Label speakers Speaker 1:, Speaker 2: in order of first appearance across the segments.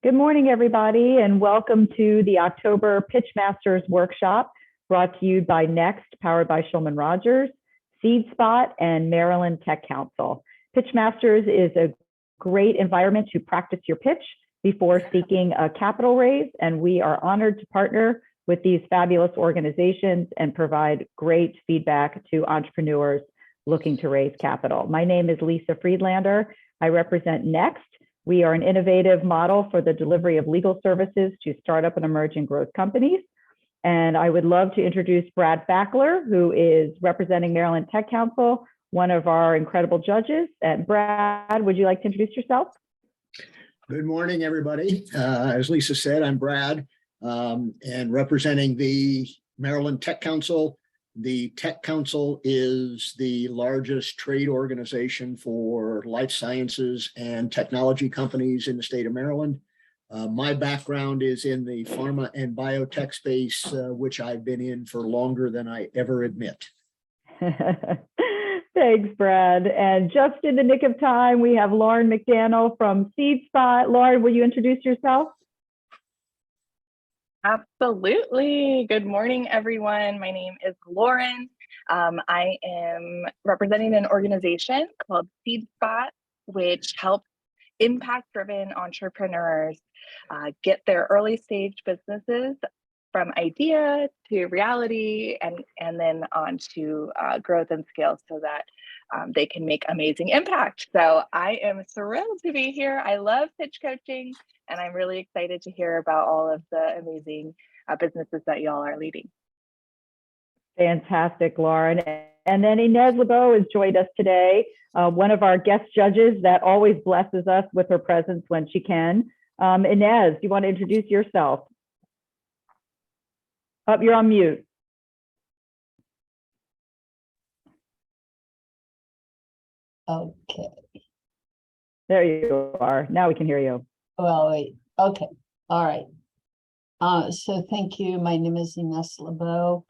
Speaker 1: Good morning, everybody, and welcome to the October Pitchmasters workshop brought to you by Next, powered by Shulman Rogers, SeedSpot, and Maryland Tech Council. Pitchmasters is a great environment to practice your pitch before seeking a capital raise, and we are honored to partner with these fabulous organizations and provide great feedback to entrepreneurs looking to raise capital. My name is Lisa Friedlander. I represent Next. We are an innovative model for the delivery of legal services to startup and emerging growth companies. And I would love to introduce Brad Fackler, who is representing Maryland Tech Council, one of our incredible judges. And Brad, would you like to introduce yourself?
Speaker 2: Good morning, everybody. As Lisa said, I'm Brad, and representing the Maryland Tech Council. The Tech Council is the largest trade organization for life sciences and technology companies in the state of Maryland. My background is in the pharma and biotech space, which I've been in for longer than I ever admit.
Speaker 1: Thanks, Brad. And just in the nick of time, we have Lauren McDaniel from SeedSpot. Lauren, will you introduce yourself?
Speaker 3: Absolutely. Good morning, everyone. My name is Lauren. I am representing an organization called SeedSpot, which helps impact-driven entrepreneurs get their early stage businesses from idea to reality and then on to growth and scale so that they can make amazing impact. So I am thrilled to be here. I love pitch coaching, and I'm really excited to hear about all of the amazing businesses that y'all are leading.
Speaker 1: Fantastic, Lauren. And then Inez LeBeau has joined us today, one of our guest judges that always blesses us with her presence when she can. Inez, do you want to introduce yourself? Oh, you're on mute.
Speaker 4: Okay.
Speaker 1: There you are. Now we can hear you.
Speaker 4: Well, wait. Okay. All right. So thank you. My name is Inez LeBeau,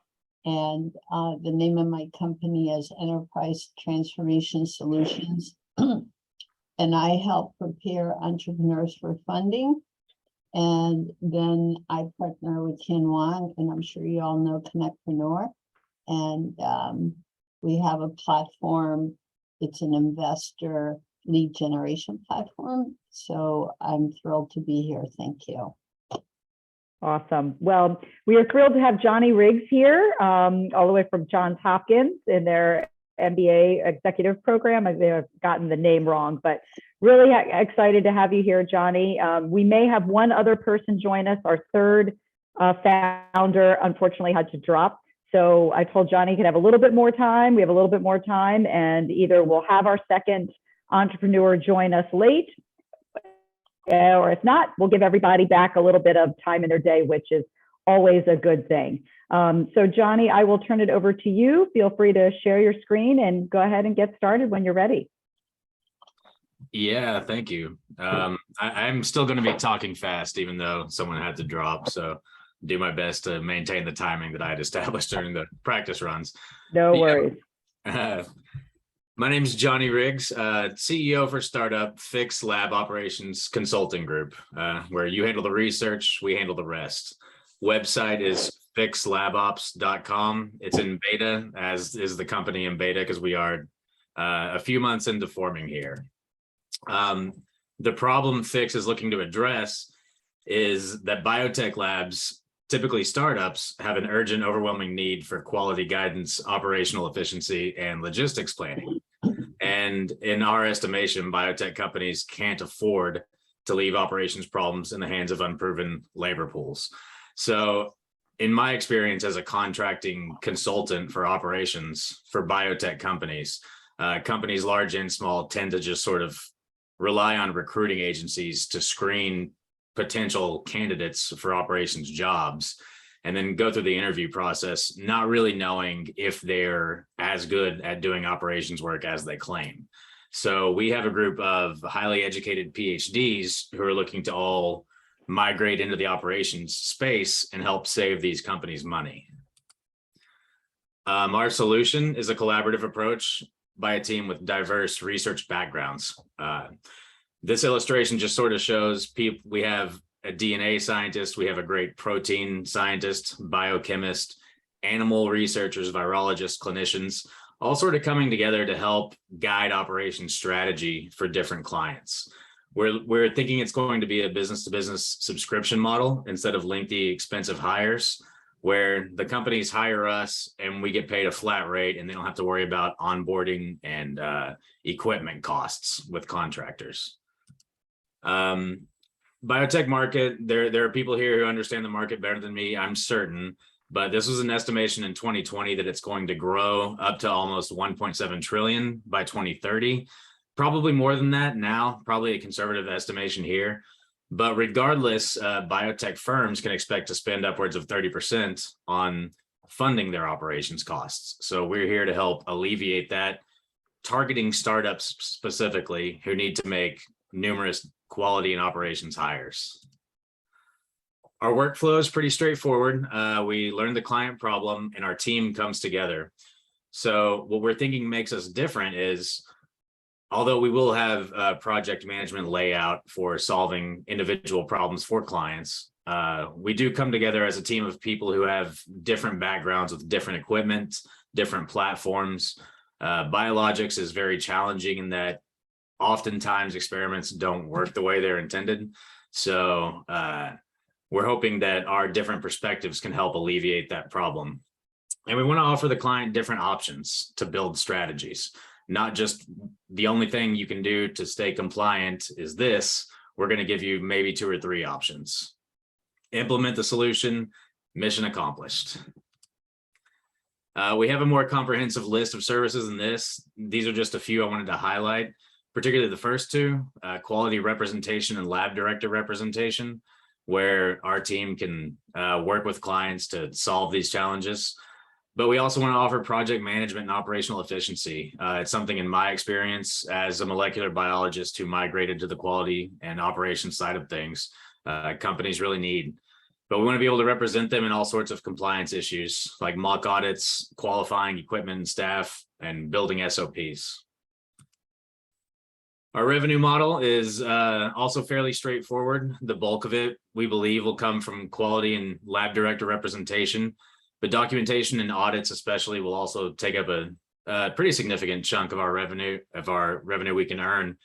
Speaker 4: and the name of my company is Enterprise Transformation Solutions. And I help prepare entrepreneurs for funding. And then I partner with Ken Wong, and I'm sure you all know Connectpreneur. And we have a platform. It's an investor lead generation platform. So I'm thrilled to be here. Thank you.
Speaker 1: Awesome. Well, we are thrilled to have Johnny Riggs here, all the way from Johns Hopkins in their MBA executive program. I may have gotten the name wrong, but really excited to have you here, Johnny. We may have one other person join us. Our third founder, unfortunately, had to drop. So I told Johnny he could have a little bit more time. We have a little bit more time, and either we'll have our second entrepreneur join us late, or if not, we'll give everybody back a little bit of time in their day, which is always a good thing. So Johnny, I will turn it over to you. Feel free to share your screen and go ahead and get started when you're ready.
Speaker 5: Yeah, thank you. I'm still going to be talking fast, even though someone had to drop. So do my best to maintain the timing that I had established during the practice runs.
Speaker 1: No worries.
Speaker 5: My name is Johnny Riggs, CEO for startup Fix Lab Operations Consulting Group, where you handle the research, we handle the rest. Website is fixlabops.com. It's in beta, as is the company in beta, because we are a few months into forming here. The problem Fix is looking to address is that biotech labs, typically startups, have an urgent, overwhelming need for quality guidance, operational efficiency, and logistics planning. And in our estimation, biotech companies can't afford to leave operations problems in the hands of unproven labor pools. So in my experience as a contracting consultant for operations for biotech companies, companies large and small tend to just sort of rely on recruiting agencies to screen potential candidates for operations jobs and then go through the interview process, not really knowing if they're as good at doing operations work as they claim. So we have a group of highly educated PhDs who are looking to all migrate into the operations space and help save these companies money. Our solution is a collaborative approach by a team with diverse research backgrounds. This illustration just sort of shows people, we have a DNA scientist, we have a great protein scientist, biochemist, animal researchers, virologists, clinicians, all sort of coming together to help guide operations strategy for different clients. We're thinking it's going to be a business-to-business subscription model instead of lengthy, expensive hires, where the companies hire us and we get paid a flat rate and they don't have to worry about onboarding and equipment costs with contractors. Biotech market, there are people here who understand the market better than me, I'm certain, but this was an estimation in 2020 that it's going to grow up to almost 1.7 trillion by 2030. Probably more than that now, probably a conservative estimation here. But regardless, biotech firms can expect to spend upwards of 30% on funding their operations costs. So we're here to help alleviate that, targeting startups specifically who need to make numerous quality and operations hires. Our workflow is pretty straightforward. We learn the client problem and our team comes together. So what we're thinking makes us different is, although we will have a project management layout for solving individual problems for clients, we do come together as a team of people who have different backgrounds with different equipment, different platforms. Biologics is very challenging in that oftentimes experiments don't work the way they're intended. So we're hoping that our different perspectives can help alleviate that problem. And we want to offer the client different options to build strategies, not just the only thing you can do to stay compliant is this. We're going to give you maybe 2 or 3 options. Implement the solution, mission accomplished. We have a more comprehensive list of services than this. These are just a few I wanted to highlight, particularly the first 2, quality representation and lab director representation, where our team can work with clients to solve these challenges. But we also want to offer project management and operational efficiency. It's something in my experience as a molecular biologist who migrated to the quality and operations side of things, companies really need. But we want to be able to represent them in all sorts of compliance issues like mock audits, qualifying equipment and staff, and building SOPs. Our revenue model is also fairly straightforward. The bulk of it, we believe, will come from quality and lab director representation, but documentation and audits especially will also take up a pretty significant chunk of our revenue we can earn.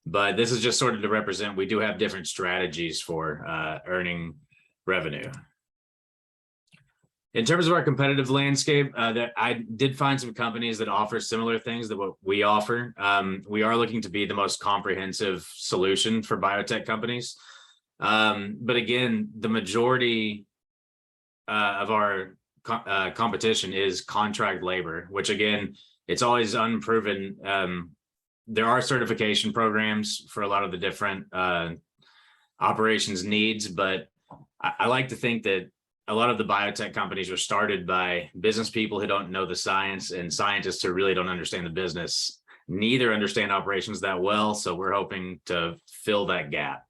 Speaker 5: But this is just sort of to represent, we do have different strategies for earning revenue. In terms of our competitive landscape, that I did find some companies that offer similar things that what we offer. We are looking to be the most comprehensive solution for biotech companies. But again, the majority of our competition is contract labor, which again, it's always unproven. There are certification programs for a lot of the different operations needs, but I like to think that a lot of the biotech companies are started by business people who don't know the science and scientists who really don't understand the business. Neither understand operations that well, so we're hoping to fill that gap.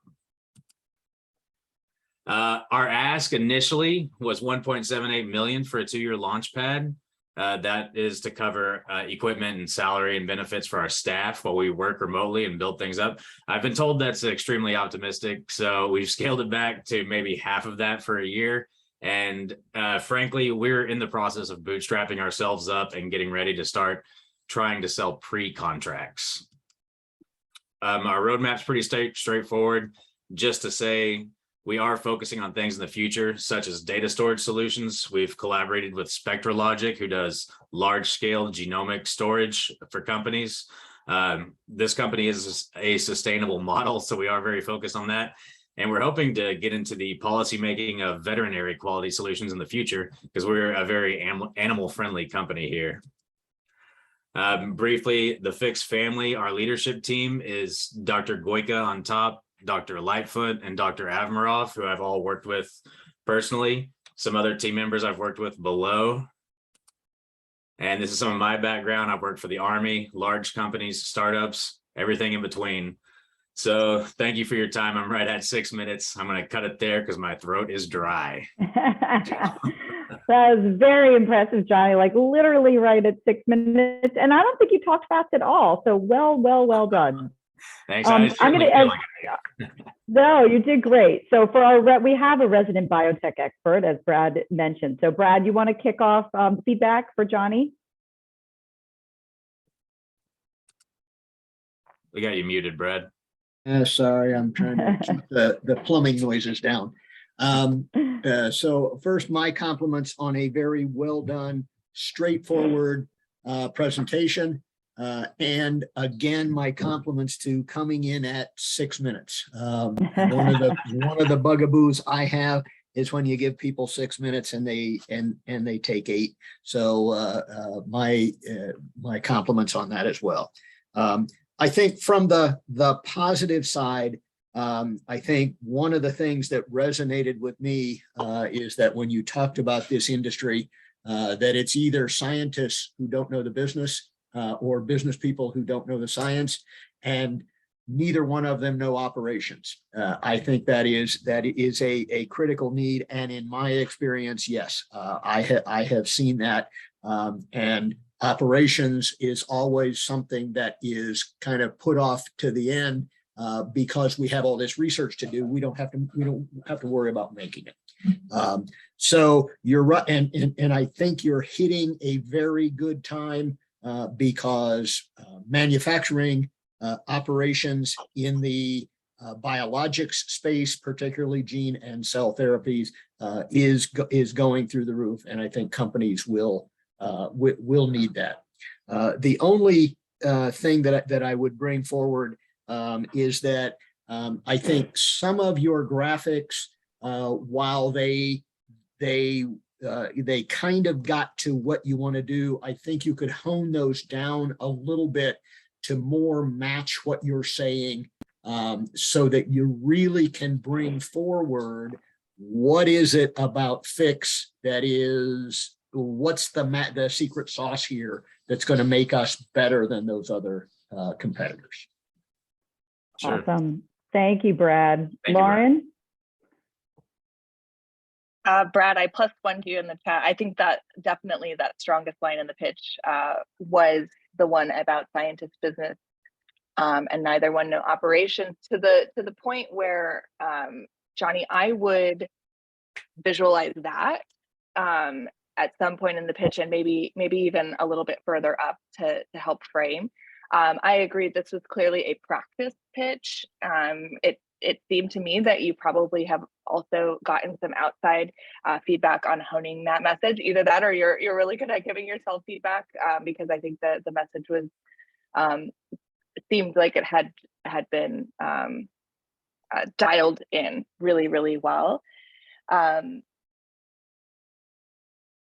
Speaker 5: Our ask initially was 1.78 million for a 2-year launch pad. That is to cover equipment and salary and benefits for our staff while we work remotely and build things up. I've been told that's extremely optimistic, so we've scaled it back to maybe half of that for a year. And frankly, we're in the process of bootstrapping ourselves up and getting ready to start trying to sell pre-contracts. Our roadmap's pretty straightforward. Just to say, we are focusing on things in the future, such as data storage solutions. We've collaborated with SpectraLogic, who does large-scale genomic storage for companies. This company is a sustainable model, so we are very focused on that. And we're hoping to get into the policymaking of veterinary quality solutions in the future, because we're a very animal-friendly company here. Briefly, the Fix family, our leadership team is Dr. Goika on top, Dr. Lightfoot, and Dr. Avmarov, who I've all worked with personally. Some other team members I've worked with below. And this is some of my background. I've worked for the Army, large companies, startups, everything in between. So thank you for your time. I'm right at 6 minutes. I'm going to cut it there because my throat is dry.
Speaker 1: That was very impressive, Johnny, like literally right at 6 minutes. And I don't think you talked fast at all. So well done.
Speaker 5: Thanks. I
Speaker 1: I'm
Speaker 5: certainly
Speaker 1: gonna,
Speaker 5: feel like
Speaker 1: no, you did great. So for we have a resident biotech expert, as Brad mentioned. So Brad, you want to kick off feedback for Johnny?
Speaker 5: we got you muted, Brad.
Speaker 2: Sorry, I'm trying to keep the plumbing noises down. So first, my compliments on a very well done, straightforward presentation. And again, my compliments to coming in at 6 minutes. One of the bugaboos I have is when you give people 6 minutes and they take 8. So my compliments on that as well. I think from the positive side, I think one of the things that resonated with me is that when you talked about this industry, that it's either scientists who don't know the business or business people who don't know the science, and neither one of them know operations. I think that is a critical need, and in my experience, yes, I have seen that, and operations is always something that is kind of put off to the end because we have all this research to do. We don't have to worry about making it. So you're right, and I think you're hitting a very good time because manufacturing operations in the biologics space, particularly gene and cell therapies, is going through the roof, and I think companies will need that. The only thing that I would bring forward is that I think some of your graphics, while they kind of got to what you want to do, I think you could hone those down a little bit to more match what you're saying, so that you really can bring forward what is it about Fix that is, what's the secret sauce here that's going to make us better than those other competitors.
Speaker 5: Sure.
Speaker 1: Awesome. Thank you, Brad.
Speaker 5: Thank you, Brad.
Speaker 1: Lauren?
Speaker 3: Brad, I +1 to you in the chat. I think that definitely that strongest line in the pitch was the one about scientist business, and neither one know operations, to the point where, Johnny, I would visualize that at some point in the pitch, and maybe even a little bit further up to help frame. I agree, this was clearly a practice pitch. It seemed to me that you probably have also gotten some outside feedback on honing that message. Either that, or you're really good at giving yourself feedback, because I think the message was seemed like it had been dialed in really, really well.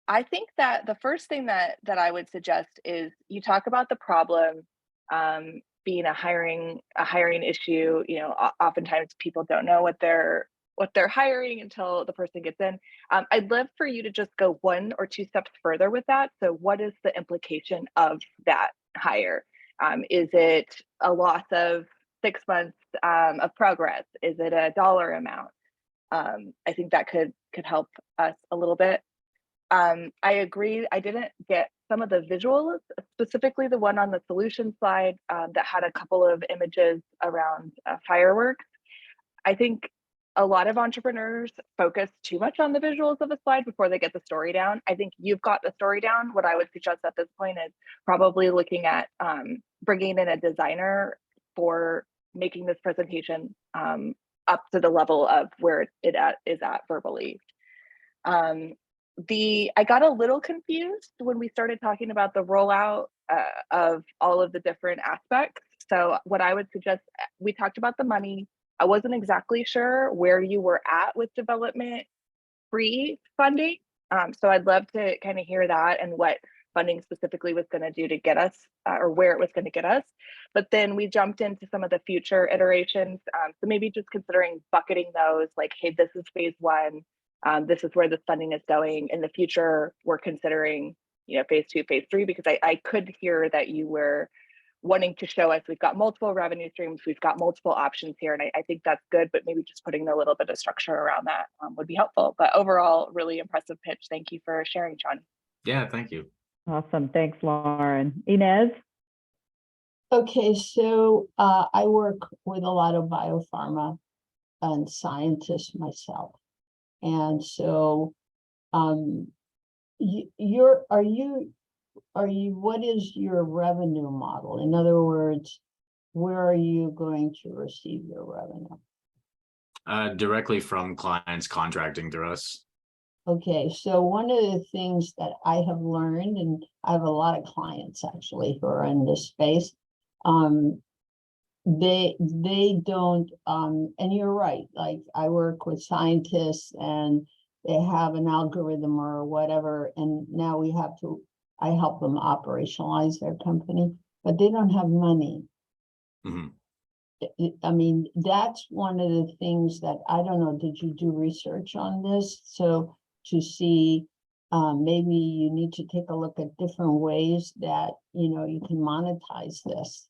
Speaker 3: I think that the first thing that I would suggest is you talk about the problem being a hiring issue. You know, oftentimes people don't know what they're hiring until the person gets in. I'd love for you to just go 1 or 2 steps further with that. So what is the implication of that hire? Is it a loss of 6 months of progress? Is it a dollar amount? I think that could help us a little bit. I agree. I didn't get some of the visuals, specifically the one on the solution slide that had a couple of images around fireworks. I think a lot of entrepreneurs focus too much on the visuals of a slide before they get the story down. I think you've got the story down. What I would suggest at this point is probably looking at bringing in a designer for making this presentation up to the level of where it is at verbally. I got a little confused when we started talking about the rollout of all of the different aspects. So what I would suggest, we talked about the money. I wasn't exactly sure where you were at with development pre-funding. So I'd love to kind of hear that and what funding specifically was going to do to get us, or where it was going to get us. But then we jumped into some of the future iterations. So maybe just considering bucketing those, like, hey, this is phase 1. This is where the funding is going. In the future, we're considering, phase 2, phase 3, because I could hear that you were wanting to show us we've got multiple revenue streams, we've got multiple options here, and I think that's good, but maybe just putting a little bit of structure around that would be helpful. But overall, really impressive pitch. Thank you for sharing, John.
Speaker 5: Yeah, thank you.
Speaker 1: Awesome. Thanks, Lauren. Inez?
Speaker 4: Okay, so I work with a lot of biopharma and scientists myself. And so what is your revenue model? In other words, where are you going to receive your revenue?
Speaker 5: Directly from clients contracting through us.
Speaker 4: Okay, so one of the things that I have learned, and I have a lot of clients actually who are in this space, they don't, and you're right, like I work with scientists and they have an algorithm or whatever, and now I help them operationalize their company, but they don't have money.
Speaker 5: Mhm.
Speaker 4: I mean, that's one of the things that, I don't know, did you do research on this? So to see, maybe you need to take a look at different ways that, you can monetize this.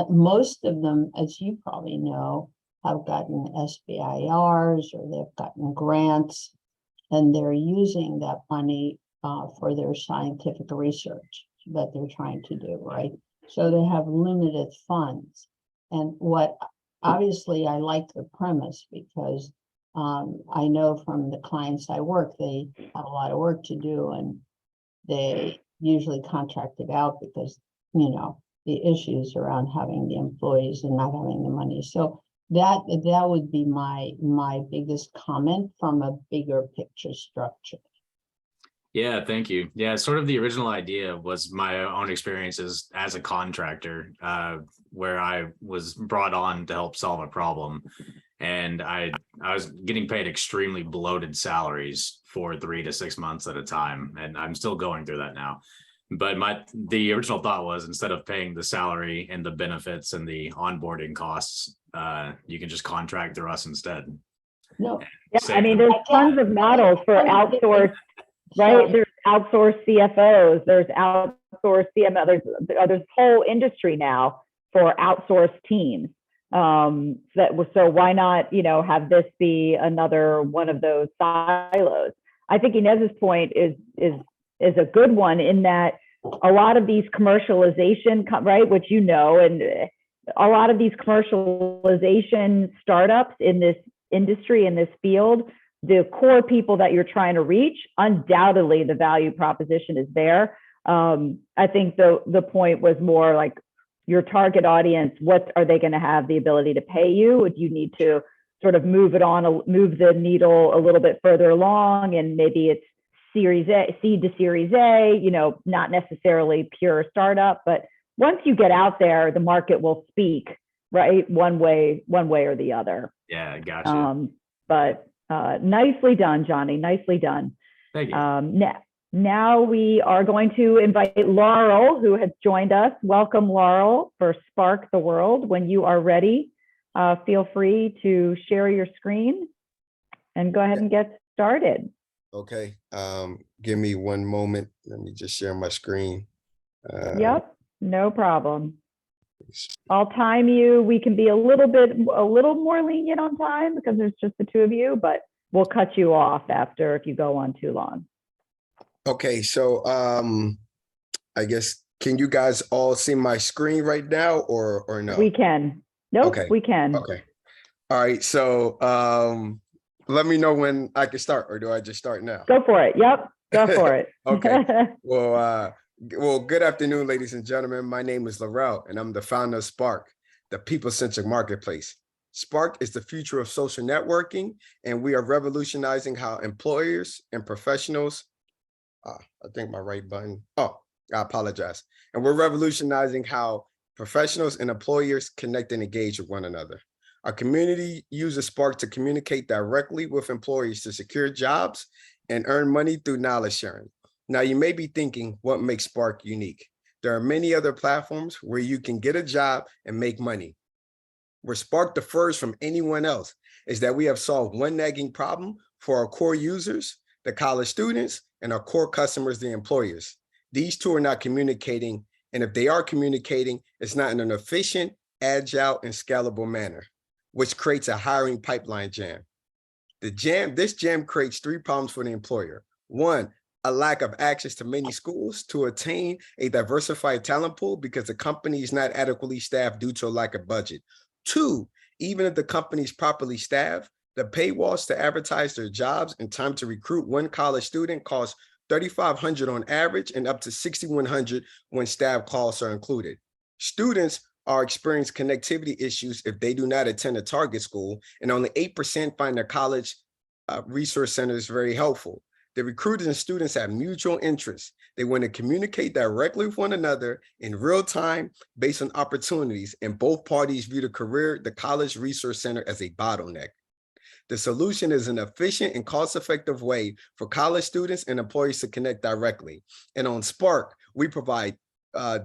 Speaker 4: Most of them, as you probably know, have gotten SBIRs or they've gotten grants, and they're using that money for their scientific research that they're trying to do, right? So they have limited funds. And obviously I like the premise because I know from the clients I work, they have a lot of work to do and they usually contract it out because, the issues around having the employees and not having the money. So that would be my biggest comment from a bigger picture structure.
Speaker 5: Yeah, thank you. Yeah, sort of the original idea was my own experiences as a contractor, where I was brought on to help solve a problem. And I was getting paid extremely bloated salaries for 3 to 6 months at a time. And I'm still going through that now. But the original thought was instead of paying the salary and the benefits and the onboarding costs, you can just contract through us instead.
Speaker 4: No,
Speaker 1: Yeah, I mean, there's tons of models for outsourced, right? There's outsourced CFOs, there's outsourced CMO, there's whole industry now for outsourced teams. So why not, have this be another one of those silos? I think Inez's point is a good one in that a lot of these commercialization, right, which and a lot of these commercialization startups in this industry, in this field, the core people that you're trying to reach, undoubtedly the value proposition is there. I think the point was more like your target audience, what are they going to have the ability to pay you? Do you need to sort of move the needle a little bit further along, and maybe it's Series A, seed to Series A, not necessarily pure startup, but once you get out there, the market will speak, right? One way or the other.
Speaker 5: Yeah, gotcha.
Speaker 1: But nicely done, Johnny, nicely done.
Speaker 5: Thank you.
Speaker 1: Now we are going to invite Laurel, who has joined us. Welcome, Laurel, for Spark the World. When you are ready, feel free to share your screen and go ahead and get started.
Speaker 6: Okay, give me one moment. Let me just share my screen.
Speaker 1: Yep, no problem. I'll time you. We can be a little more lenient on time because there's just the two of you, but we'll cut you off after if you go on too long.
Speaker 6: Okay, so I guess, can you guys all see my screen right now or no?
Speaker 1: We can. Nope,
Speaker 6: Okay.
Speaker 1: we can.
Speaker 6: Okay. All right, so let me know when I can start, or do I just start now?
Speaker 1: Go for it. Yep, go for it.
Speaker 6: Okay. Well, good afternoon, ladies and gentlemen. My name is Laurel, and I'm the founder of Spark, the people-centric marketplace. Spark is the future of social networking, and we are revolutionizing how employers and professionals, I think my right button. Oh, I apologize. And we're revolutionizing how professionals and employers connect and engage with one another. Our community uses Spark to communicate directly with employees to secure jobs and earn money through knowledge sharing. Now, you may be thinking, what makes Spark unique? There are many other platforms where you can get a job and make money. Where Spark differs from anyone else is that we have solved one nagging problem for our core users, the college students, and our core customers, the employers. These two are not communicating, and if they are communicating, it's not in an efficient, agile, and scalable manner, which creates a hiring pipeline jam. This jam creates 3 problems for the employer. 1, a lack of access to many schools to attain a diversified talent pool because the company is not adequately staffed due to a lack of budget. 2, even if the company is properly staffed, the paywalls to advertise their jobs and time to recruit one college student costs $3,500 on average and up to $6,100 when staff costs are included. Students are experiencing connectivity issues if they do not attend a target school, and only 8% find their college resource centers very helpful. The recruiters and students have mutual interests. They want to communicate directly with one another in real time based on opportunities, and both parties view the college resource center as a bottleneck. The solution is an efficient and cost-effective way for college students and employees to connect directly. And on Spark, we provide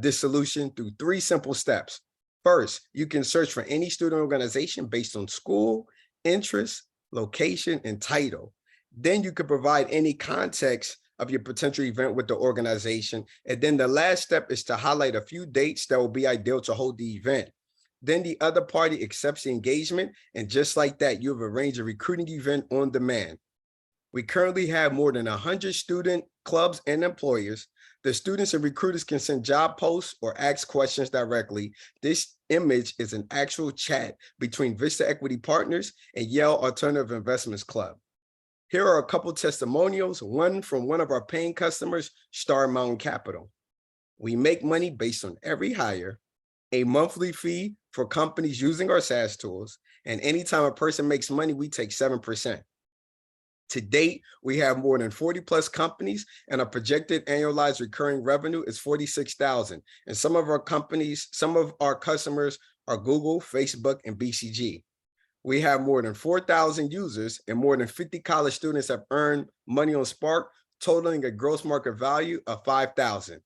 Speaker 6: this solution through 3 simple steps. First, you can search for any student organization based on school, interest, location, and title. Then you could provide any context of your potential event with the organization. And then the last step is to highlight a few dates that will be ideal to hold the event. Then the other party accepts the engagement, and just like that, you have arranged a recruiting event on demand. We currently have more than 100 student clubs and employers. The students and recruiters can send job posts or ask questions directly. This image is an actual chat between Vista Equity Partners and Yale Alternative Investments Club. Here are a couple testimonials, one from one of our paying customers, Star Mountain Capital. We make money based on every hire, a monthly fee for companies using our SaaS tools, and anytime a person makes money, we take 7%. To date, we have more than 40 plus companies, and our projected annualized recurring revenue is 46,000. And some of our customers are Google, Facebook, and BCG. We have more than 4,000 users, and more than 50 college students have earned money on Spark, totaling a gross market value of 5,000.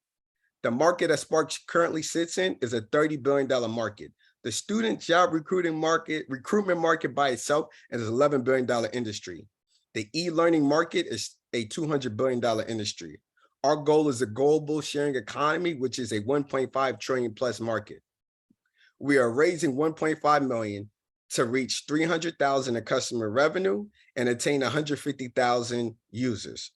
Speaker 6: The market that Spark currently sits in is a $30 billion market. The student job recruitment market by itself is an $11 billion industry. The e-learning market is a $200 billion industry. Our goal is a global sharing economy, which is a 1.5 trillion plus market. We are raising 1.5 million to reach 300,000 in customer revenue and attain 150,000 users.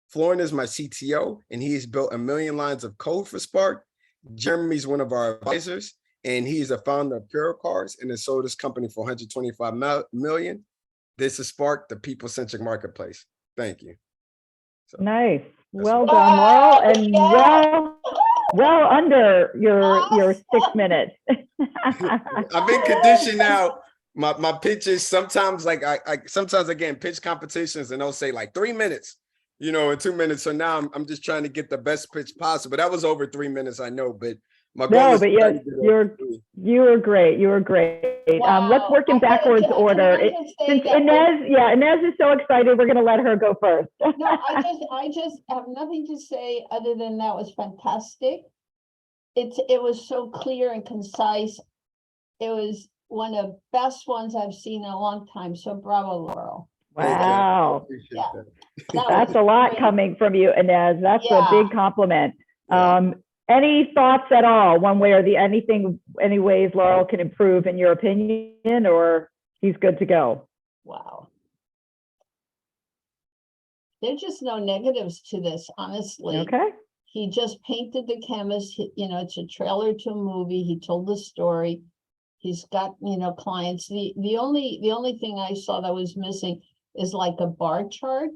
Speaker 6: Florin is my CTO, and he has built 1 million lines of code for Spark. Jeremy's one of our advisors, and he's the founder of Pure Cars and has sold his company for 125 million. This is Spark, the people-centric marketplace. Thank you. So,
Speaker 1: Nice. Well
Speaker 6: what-
Speaker 1: done, Laurel, and
Speaker 4: Yeah.
Speaker 1: well under your 6
Speaker 4: Awesome.
Speaker 1: minutes.
Speaker 6: I've been conditioned now. My pitches sometimes, like sometimes I get in pitch competitions and they'll say like 3 minutes, in 2 minutes. So now I'm just trying to get the best pitch possible. That was over 3 minutes, I know, but my goal
Speaker 1: No,
Speaker 6: is
Speaker 1: but
Speaker 6: to
Speaker 1: yes,
Speaker 6: try to get over 3.
Speaker 1: you were great. You were great. Let's work in
Speaker 4: Wow.
Speaker 1: backwards
Speaker 4: Can I
Speaker 1: order.
Speaker 4: just say
Speaker 1: Since
Speaker 4: that
Speaker 1: Inez is so excited, we're going to let her go first.
Speaker 4: No, I just have nothing to say other than that was fantastic. It was so clear and concise. It was one of the best ones I've seen in a long time. So bravo, Laurel.
Speaker 6: Thank you. I
Speaker 1: Wow.
Speaker 6: appreciate
Speaker 4: Yeah.
Speaker 6: that.
Speaker 4: That
Speaker 1: That's
Speaker 4: was
Speaker 1: a lot
Speaker 4: great.
Speaker 1: coming from you, Inez. That's a
Speaker 4: Yeah.
Speaker 1: big compliment.
Speaker 6: Yeah.
Speaker 1: Any thoughts at all, one way or any ways Laurel can improve in your opinion, or he's good to go?
Speaker 4: Wow. There's just no negatives to this, honestly.
Speaker 1: Okay.
Speaker 4: He just painted the canvas, it's a trailer to a movie. He told the story. He's got, clients. The only thing I saw that was missing is like a bar chart.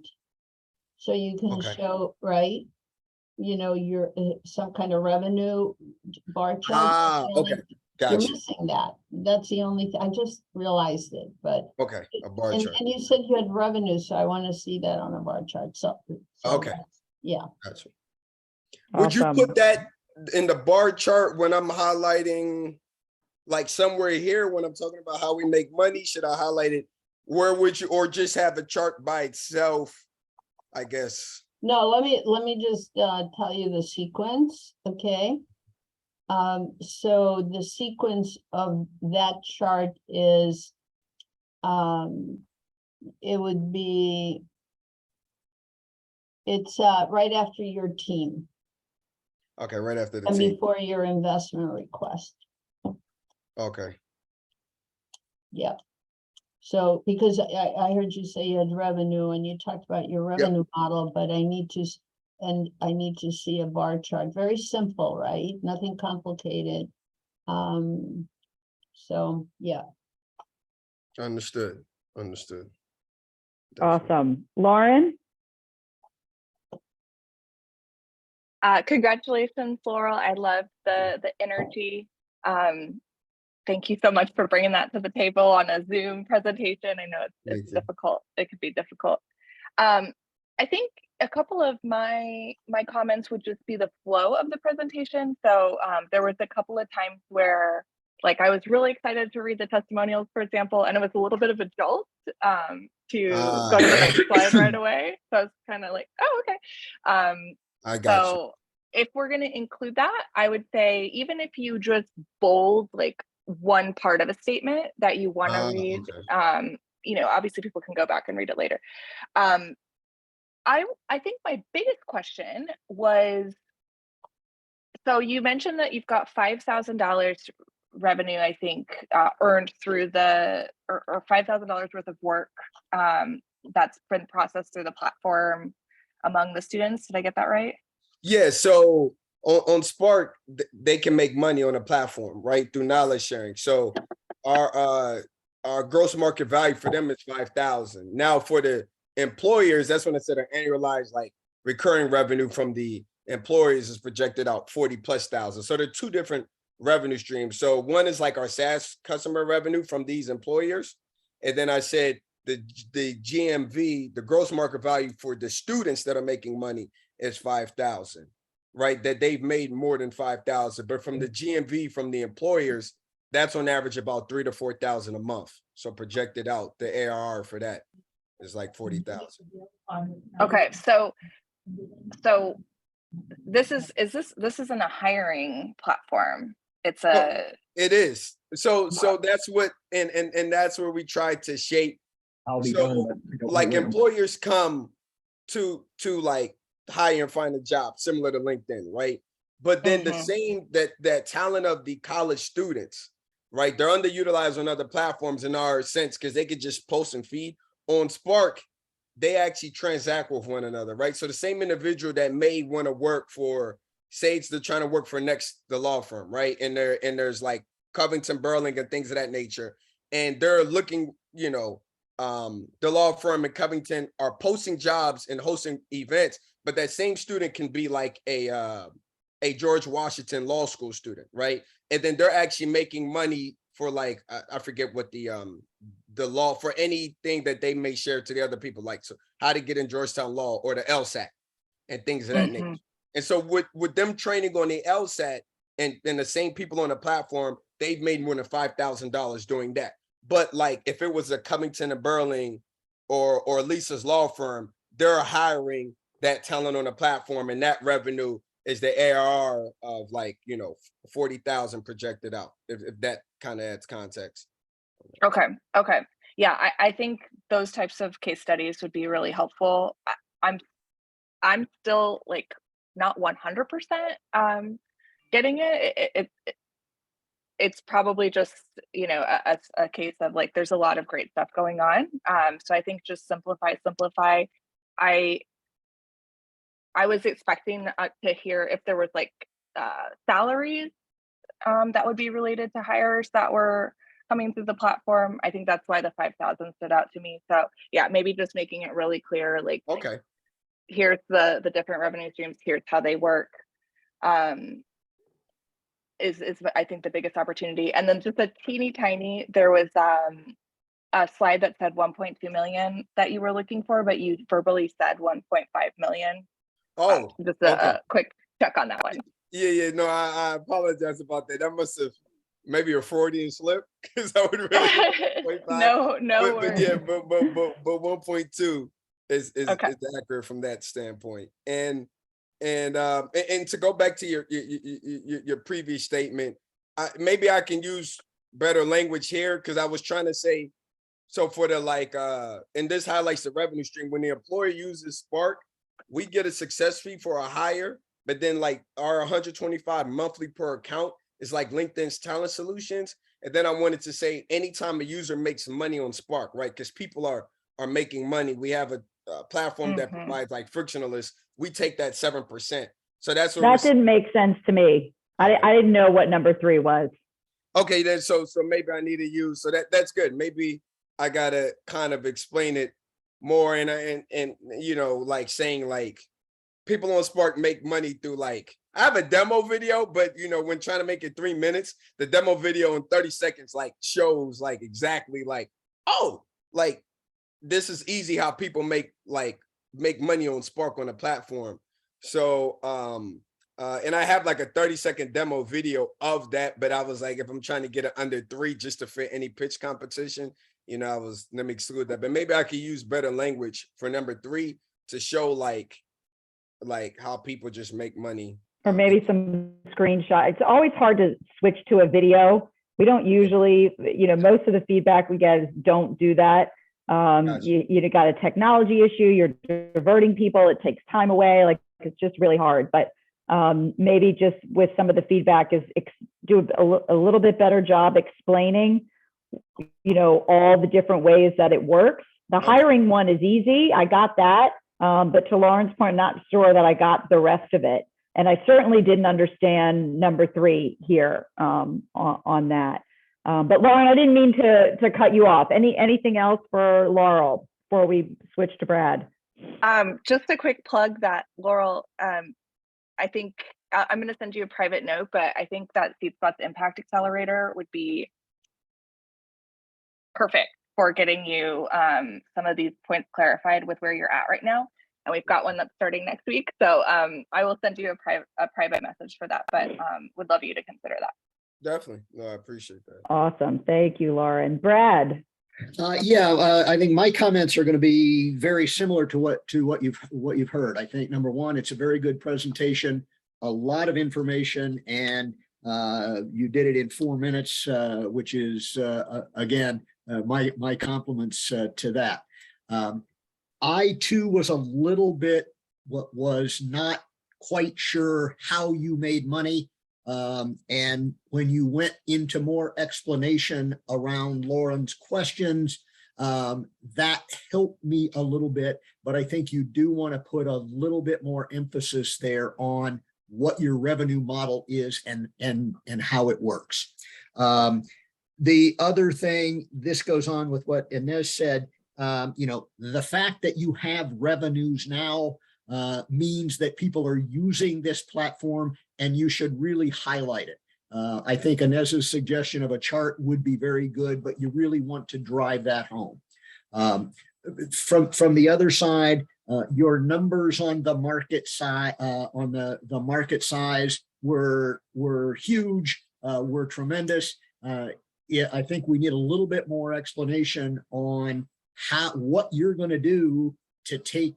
Speaker 4: So you can
Speaker 6: Okay.
Speaker 4: show, right? Your some kind of revenue bar chart.
Speaker 6: Ah,
Speaker 4: That's the only-
Speaker 6: okay.
Speaker 4: You're
Speaker 6: Gotcha.
Speaker 4: missing that. That's the only thing. I just realized it, but.
Speaker 6: Okay. A bar
Speaker 4: And,
Speaker 6: chart.
Speaker 4: and you said you had revenue, so I want to see that on a bar chart. So
Speaker 6: Okay.
Speaker 4: yeah.
Speaker 6: Gotcha. Would you
Speaker 1: Awesome.
Speaker 6: put that in the bar chart when I'm highlighting, like somewhere here when I'm talking about how we make money? Should I highlight it? Where would you, or just have the chart by itself? I guess.
Speaker 4: No, let me just tell you the sequence, okay? So the sequence of that chart is it would be right after your team
Speaker 6: Okay, right after the
Speaker 4: and
Speaker 6: team.
Speaker 4: before your investment request.
Speaker 6: Okay.
Speaker 4: Yeah. So because I heard you say you had revenue and you talked about your revenue model, but I need to and I need to see a bar chart. Very simple, right? Nothing complicated. So, yeah.
Speaker 6: Understood. Definitely.
Speaker 1: Awesome. Lauren?
Speaker 3: Congratulations, Laurel. I love the energy. Thank you so much for bringing that to the table on a Zoom presentation. I know it's difficult. It could be difficult. I think a couple of my comments would just be the flow of the presentation. So there was a couple of times where like I was really excited to read the testimonials, for example, and it was a little bit of a jolt to go to the next slide right away. So I was kind of like, oh, okay.
Speaker 6: I got you.
Speaker 3: So if we're going to include that, I would say even if you just bold like one part of a statement that you want to read,
Speaker 6: okay.
Speaker 3: you know, obviously people can go back and read it later. I think my biggest question was, so you mentioned that you've got $5,000 revenue, I think, earned through the, or $5,000 worth of work that's been processed through the platform among the students. Did I get that right?
Speaker 6: Yeah, so on Spark, they can make money on the platform, right? Through knowledge sharing. So our gross market value for them is 5,000. Now for the employers, that's when I said an annualized like recurring revenue from the employers is projected out 40,000+. So there are two different revenue streams. So one is like our SaaS customer revenue from these employers. And then I said the GMV, the gross market value for the students that are making money is 5,000, right? That they've made more than 5,000, but from the GMV from the employers, that's on average about 3,000 to 4,000 a month. So projected out, the ARR for that is like 40,000.
Speaker 3: Okay, so this isn't a hiring platform. It's a.
Speaker 6: It is. So that's what, and that's where we try to shape. So like employers come to like hire and find a job similar to LinkedIn, right? But then the same that talent of the college students, right? They're underutilized on other platforms in our sense because they could just post and feed. On Spark, they actually transact with one another, right? So the same individual that may want to work for, say they're trying to work for the law firm, right? And there's like Covington, Burling, and things of that nature, and they're looking, you know, the law firm in Covington are posting jobs and hosting events, but that same student can be like a George Washington Law School student, right? And then they're actually making money for like, I forget what the law, for anything that they may share to the other people, like so how to get in Georgetown Law or the LSAT and things of that nature. And so with them training on the LSAT and the same people on the platform, they've made more than $5,000 doing that. But like if it was a Covington and Burling or Lisa's law firm, they're hiring that talent on the platform, and that revenue is the ARR of like, you know, 40,000 projected out, if that kind of adds context.
Speaker 3: Okay. Yeah, I think those types of case studies would be really helpful. I'm still like not 100% getting it. It's probably just, you know, a case of like there's a lot of great stuff going on. So I think just simplify. I was expecting to hear if there was like salaries that would be related to hires that were coming through the platform. I think that's why the 5,000 stood out to me. So yeah, maybe just making it really clear, like,
Speaker 6: okay,
Speaker 3: here's the different revenue streams, here's how they work, is I think the biggest opportunity. And then just a teeny tiny, there was a slide that said 1.2 million that you were looking for, but you verbally said 1.5 million.
Speaker 6: Oh,
Speaker 3: just
Speaker 6: okay.
Speaker 3: a quick check on that one.
Speaker 6: Yeah, no, I apologize about that. That must have maybe a Freudian slip, because I would really
Speaker 3: no
Speaker 6: but yeah, but 1.2 is
Speaker 3: okay.
Speaker 6: is accurate from that standpoint. And to go back to your previous statement, maybe I can use better language here, because I was trying to say, so for the like, and this highlights the revenue stream. When the employer uses Spark, we get a success fee for a hire, but then like our 125 monthly per account is like LinkedIn's talent solutions. And then I wanted to say, anytime a user makes money on Spark, right? Because people are making money. We have platform that
Speaker 3: Mhm.
Speaker 6: provides like frictionless, we take that 7%. So that's what
Speaker 1: That didn't make sense to me. I didn't know what number 3 was.
Speaker 6: okay, then so maybe I need to use, so that's good. Maybe I gotta kind of explain it more, and you know, like saying like people on Spark make money through like, I have a demo video, but you know, when trying to make it 3 minutes, the demo video in 30 seconds like shows like exactly like, oh, like this is easy how people make money on Spark on the platform. So and I have like a 30-second demo video of that, but I was like, if I'm trying to get it under 3 just to fit any pitch competition, you know, let me exclude that. But maybe I could use better language for number 3 to show like how people just make money.
Speaker 1: Or maybe some screenshot. It's always hard to switch to a video. We don't usually, most of the feedback we get is don't do that.
Speaker 6: Gotcha.
Speaker 1: You got a technology issue, you're diverting people, it takes time away. Like it's just really hard. But maybe just with some of the feedback is do a little bit better job explaining, all the different ways that it works. The hiring one is easy. I got that. But to Lauren's point, not sure that I got the rest of it. And I certainly didn't understand number 3 here on that. But Lauren, I didn't mean to cut you off. Anything else for Laurel before we switch to Brad?
Speaker 3: Just a quick plug that Laurel, I think I'm going to send you a private note, but I think that SeedSpot's Impact Accelerator would be perfect for getting you some of these points clarified with where you're at right now. And we've got one that's starting next week. So I will send you a private message for that, but would love you to consider that.
Speaker 6: Definitely. No, I appreciate that.
Speaker 1: Awesome. Thank you, Lauren. Brad.
Speaker 2: I think my comments are going to be very similar to what you've heard. I think number one, it's a very good presentation, a lot of information, and you did it in 4 minutes, which is again my compliments to that. I too was a little bit was not quite sure how you made money. And when you went into more explanation around Lauren's questions, that helped me a little bit, but I think you do want to put a little bit more emphasis there on what your revenue model is and how it works. The other thing, this goes on with what Inez said, the fact that you have revenues now means that people are using this platform, and you should really highlight it. I think Inez's suggestion of a chart would be very good, but you really want to drive that home. From the other side, your numbers on the market side, on the market size were huge, were tremendous. I think we need a little bit more explanation on what you're going to do to take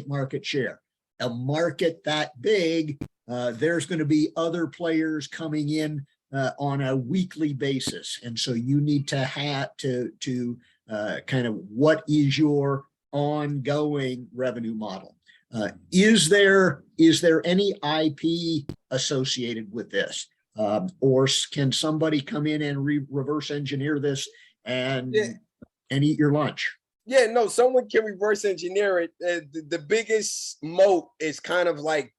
Speaker 2: market share. A market that big, there's going to be other players coming in on a weekly basis, and so you need to have to kind of what is your ongoing revenue model. Is there any IP associated with this, or can somebody come in and reverse engineer this and eat your lunch?
Speaker 6: Yeah, no, someone can reverse engineer it. The biggest moat is kind of like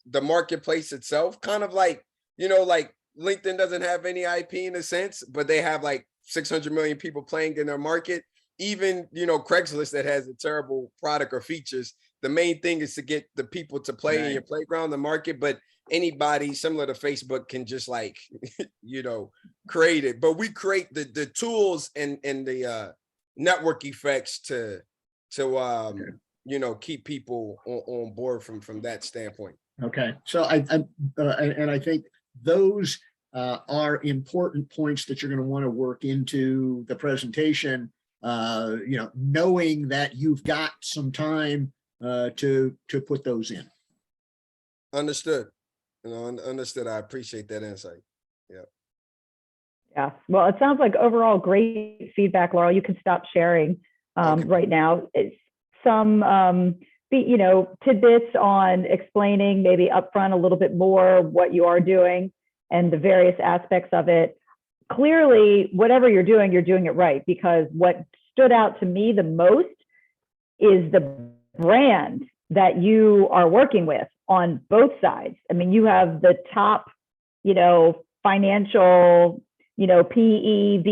Speaker 6: the marketplace itself, kind of like, like LinkedIn doesn't have any IP in a sense, but they have like 600 million people playing in their market. Even, Craigslist that has a terrible product or features. The main thing is to get the people to play in your playground, the market, but anybody similar to Facebook can just like, create it. But we create the tools and the network effects to keep people on board from that standpoint.
Speaker 2: Okay, so I think those are important points that you're going to want to work into the presentation. Knowing that you've got some time to put those in.
Speaker 6: Understood. Understood. I appreciate that insight. Yeah.
Speaker 1: Yeah. Well, it sounds like overall great feedback, Laurel. You can stop sharing right now. It's some tidbits on explaining maybe upfront a little bit more what you are doing and the various aspects of it. Clearly, whatever you're doing it right, because what stood out to me the most is the brand that you are working with on both sides. I mean, you have the top, financial, PE,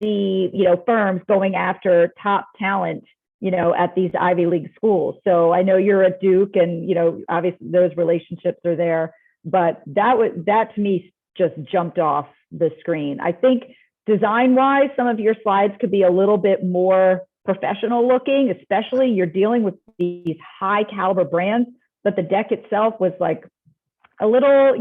Speaker 1: VC, firms going after top talent, at these Ivy League schools. So I know you're at Duke, and obviously those relationships are there. But that to me just jumped off the screen. I think design-wise, some of your slides could be a little bit more professional looking, especially you're dealing with these high caliber brands, but the deck itself was like a little,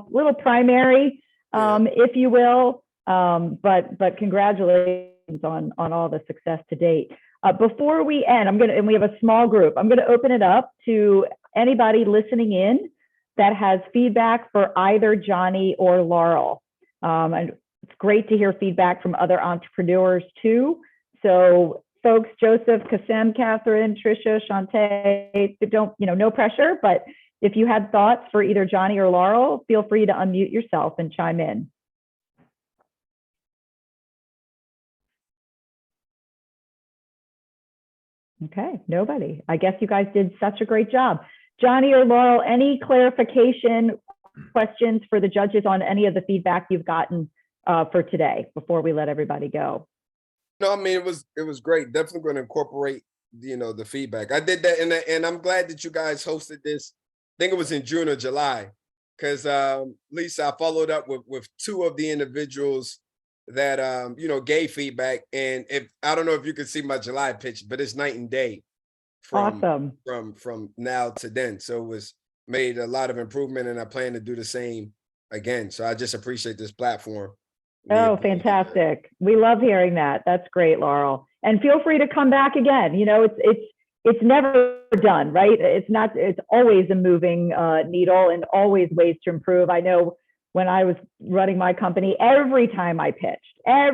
Speaker 1: little primary, if you will. But congratulations on all the success to date. Before we end, and we have a small group, I'm going to open it up to anybody listening in that has feedback for either Johnny or Laurel. And it's great to hear feedback from other entrepreneurs too. So folks, Joseph, Kasim, Catherine, Tricia, Shantae, don't, no pressure, but if you had thoughts for either Johnny or Laurel, feel free to unmute yourself and chime in. Okay, nobody. I guess you guys did such a great job. Johnny or Laurel, any clarification questions for the judges on any of the feedback you've gotten for today before we let everybody go?
Speaker 6: No, I mean, it was great. Definitely going to incorporate, the feedback. I did that, and I'm glad that you guys hosted this. I think it was in June or July, because Lisa, I followed up with two of the individuals that gave feedback, and I don't know if you could see my July pitch, but it's night and day
Speaker 1: Awesome.
Speaker 6: from now to then. So it was made a lot of improvement, and I plan to do the same again. So I just appreciate this platform.
Speaker 1: Oh, fantastic. We love hearing that. That's great, Laurel. And feel free to come back again. It's never done, right? It's always a moving needle and always ways to improve. I know when I was running my company, every time I pitched, I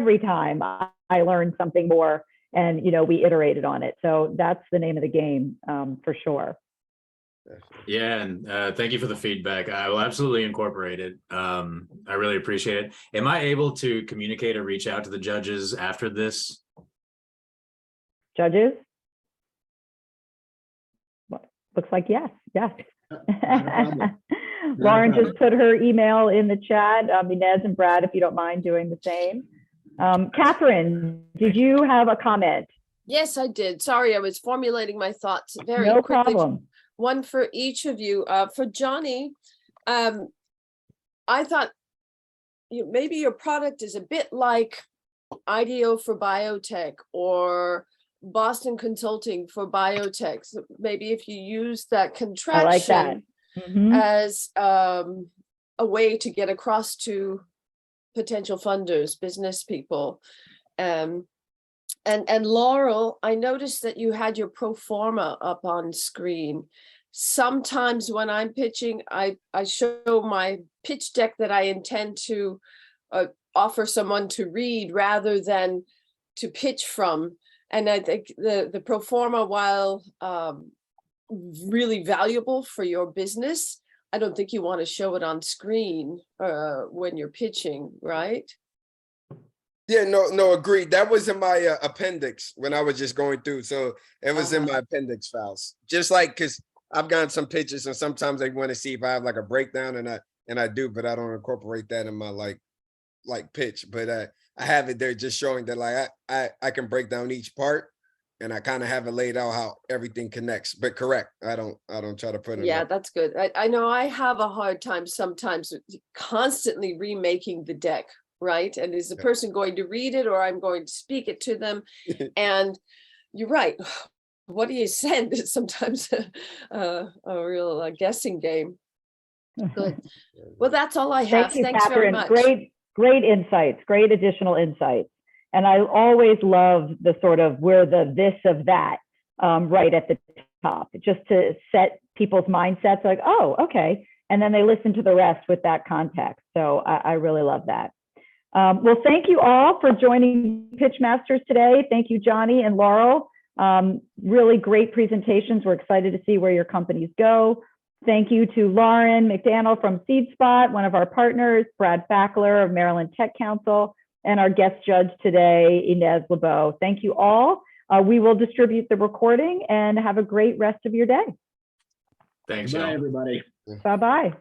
Speaker 1: learned something more, and, we iterated on it. So that's the name of the game, for sure.
Speaker 5: Yeah, and thank you for the feedback. I will absolutely incorporate it. I really appreciate it. Am I able to communicate or reach out to the judges after this?
Speaker 1: Judges? Looks like yes. Lauren just put her email in the chat. Inez and Brad, if you don't mind doing the same. Catherine, did you have a comment?
Speaker 7: Yes, I did. Sorry, I was formulating my thoughts very
Speaker 1: No
Speaker 7: quickly.
Speaker 1: problem.
Speaker 7: One for each of you. For Johnny, I thought maybe your product is a bit like IDEO for biotech or Boston Consulting for biotech. So maybe if you use that contraction,
Speaker 1: I like that.
Speaker 7: as a way to get across to potential funders, business people. And Laurel, I noticed that you had your pro forma up on screen. Sometimes when I'm pitching, I show my pitch deck that I intend to offer someone to read rather than to pitch from. And I think the pro forma, while really valuable for your business, I don't think you want to show it on screen when you're pitching, right?
Speaker 6: Yeah, no, agreed. That was in my appendix when I was just going through. So it was in my appendix files. Just like, because I've gotten some pitches and sometimes they want to see if I have like a breakdown, and I do, but I don't incorporate that in my like pitch. But I have it there just showing that like I can break down each part, and I kind of have it laid out how everything connects. But correct, I don't try to put it.
Speaker 7: Yeah, that's good. I know I have a hard time sometimes constantly remaking the deck, right? And is the person going to read it, or I'm going to speak it to them? And you're right. What do you send? It's sometimes a real guessing game. Good. Well, that's all I have.
Speaker 1: Thank you,
Speaker 7: Thanks very
Speaker 1: Catherine.
Speaker 7: much.
Speaker 1: Great insights, great additional insights. And I always love the sort of we're the this of that right at the top, just to set people's mindsets like, oh, okay. And then they listen to the rest with that context. So I really love that. Well, thank you all for joining Pitchmasters today. Thank you, Johnny and Laurel. Really great presentations. We're excited to see where your companies go. Thank you to Lauren McDaniel from SeedSpot, one of our partners, Brad Fackler of Maryland Tech Council, and our guest judge today, Inez LeBeau. Thank you all. We will distribute the recording and have a great rest of your day.
Speaker 5: Thanks,
Speaker 2: Bye,
Speaker 5: y'all.
Speaker 2: everybody.
Speaker 1: Bye-bye.